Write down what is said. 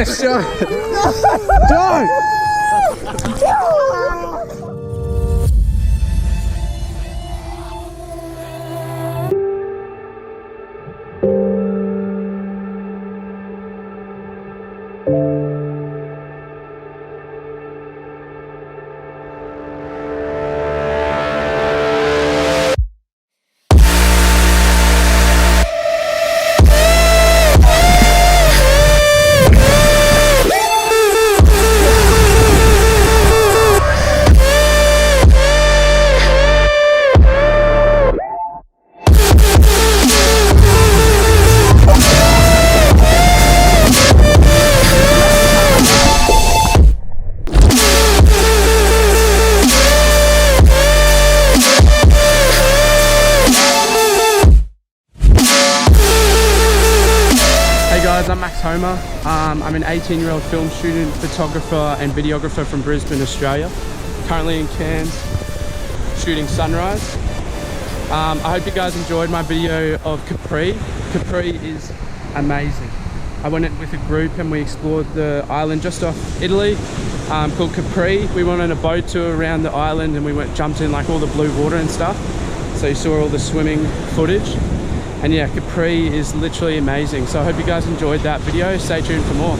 Yes, John. Don't. I'm Max Homer. I'm an 18-year-old film student, photographer and videographer from Brisbane, Australia. Currently in Cairns, shooting sunrise. I hope you guys enjoyed my video of Capri. Capri is amazing. I went in with a group and we explored the island just off Italy called Capri. We went on a boat tour around the island and we jumped in like all the blue water and stuff. So you saw all the swimming footage. And yeah, Capri is literally amazing. So I hope you guys enjoyed that video. Stay tuned for more.